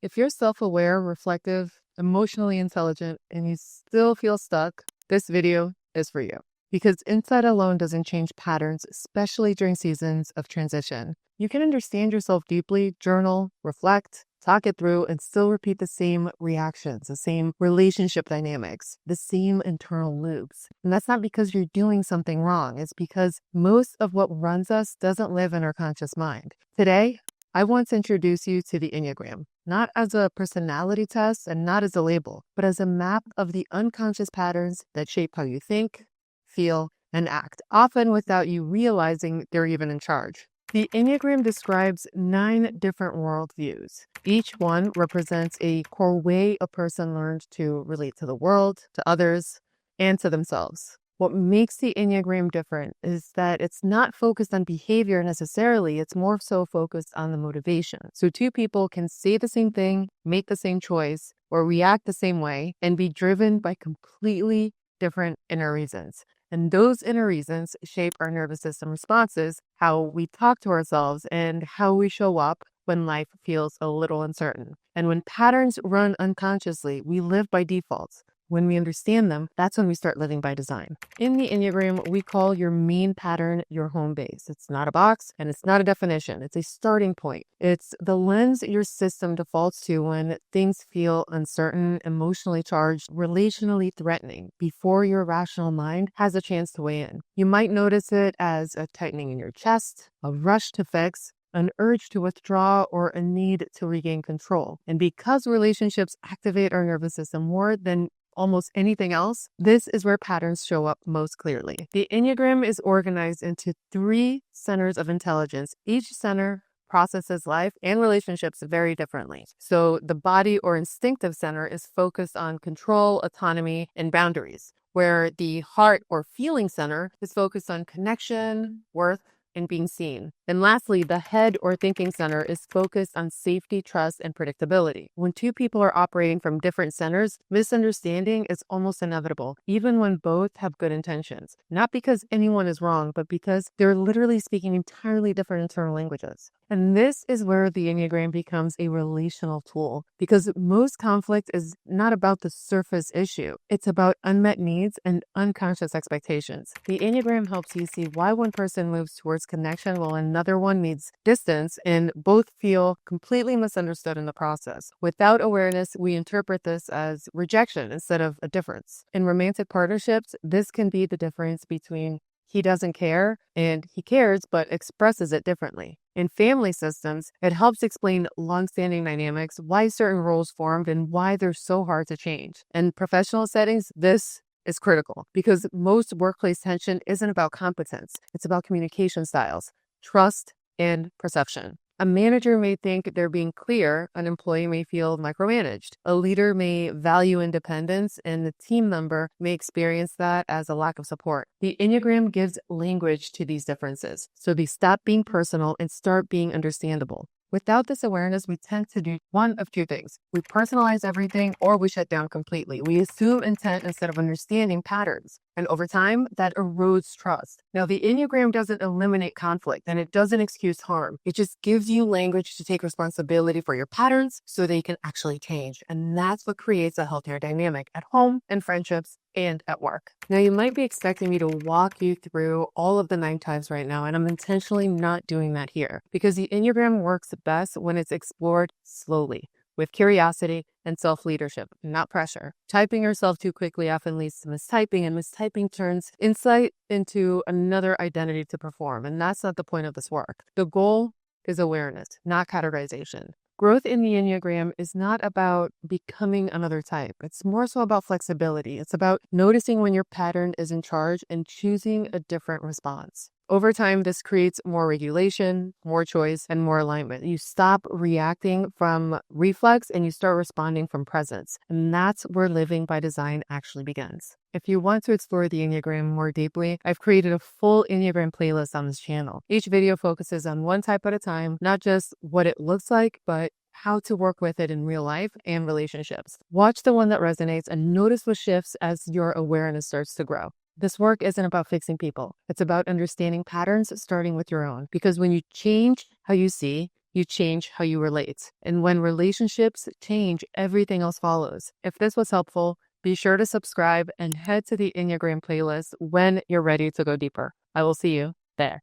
If you're self-aware, reflective, emotionally intelligent, and you still feel stuck, this video is for you. Because insight alone doesn't change patterns, especially during seasons of transition. You can understand yourself deeply, journal, reflect, talk it through, and still repeat the same reactions, the same relationship dynamics, the same internal loops. And that's not because you're doing something wrong. It's because most of what runs us doesn't live in our conscious mind. Today, I want to introduce you to the Enneagram, not as a personality test and not as a label, but as a map of the unconscious patterns that shape how you think, feel, and act, often without you realizing they're even in charge. The Enneagram describes 9 different worldviews. Each one represents a core way a person learned to relate to the world, to others, and to themselves. What makes the Enneagram different is that it's not focused on behavior necessarily, it's more so focused on the motivation. So 2 people can say the same thing, make the same choice, or react the same way, and be driven by completely different inner reasons. And those inner reasons shape our nervous system responses, how we talk to ourselves, and how we show up when life feels a little uncertain. And when patterns run unconsciously, we live by default. When we understand them, that's when we start living by design. In the Enneagram, we call your main pattern your home base. It's not a box and it's not a definition. It's a starting point. It's the lens your system defaults to when things feel uncertain, emotionally charged, relationally threatening, before your rational mind has a chance to weigh in. You might notice it as a tightening in your chest, a rush to fix, an urge to withdraw, or a need to regain control. And because relationships activate our nervous system more than almost anything else, this is where patterns show up most clearly. The Enneagram is organized into 3 centers of intelligence. Each center processes life and relationships very differently. So the body or instinctive center is focused on control, autonomy, and boundaries, where the heart or feeling center is focused on connection, worth, and being seen. And lastly, the head or thinking center is focused on safety, trust, and predictability. When 2 people are operating from different centers, misunderstanding is almost inevitable, even when both have good intentions. Not because anyone is wrong, but because they're literally speaking entirely different internal languages. And this is where the Enneagram becomes a relational tool, because most conflict is not about the surface issue. It's about unmet needs and unconscious expectations. The Enneagram helps you see why one person moves towards connection while another one needs distance, and both feel completely misunderstood in the process. Without awareness, we interpret this as rejection instead of a difference. In romantic partnerships, this can be the difference between he doesn't care and he cares but expresses it differently. In family systems, it helps explain long-standing dynamics, why certain roles formed, and why they're so hard to change. In professional settings, this is critical because most workplace tension isn't about competence. It's about communication styles, trust, and perception. A manager may think they're being clear, an employee may feel micromanaged. A leader may value independence, and the team member may experience that as a lack of support. The Enneagram gives language to these differences, so they stop being personal and start being understandable. Without this awareness, we tend to do one of 2 things. We personalize everything or we shut down completely. We assume intent instead of understanding patterns. And over time, that erodes trust. Now, the Enneagram doesn't eliminate conflict and it doesn't excuse harm. It just gives you language to take responsibility for your patterns so they can actually change. And that's what creates a healthier dynamic at home, in friendships, and at work. Now, you might be expecting me to walk you through all of the 9 types right now, and I'm intentionally not doing that here because the Enneagram works best when it's explored slowly, with curiosity and self-leadership, not pressure. Typing yourself too quickly often leads to mistyping, and mistyping turns insight into another identity to perform, and that's not the point of this work. The goal is awareness, not categorization. Growth in the Enneagram is not about becoming another type. It's more so about flexibility. It's about noticing when your pattern is in charge and choosing a different response. Over time, this creates more regulation, more choice, and more alignment. You stop reacting from reflex and you start responding from presence. And that's where living by design actually begins. If you want to explore the Enneagram more deeply, I've created a full Enneagram playlist on this channel. Each video focuses on one type at a time, not just what it looks like, but how to work with it in real life and relationships. Watch the one that resonates and notice what shifts as your awareness starts to grow. This work isn't about fixing people. It's about understanding patterns, starting with your own. Because when you change how you see, you change how you relate. And when relationships change, everything else follows. If this was helpful, be sure to subscribe and head to the Enneagram playlist when you're ready to go deeper. I will see you there.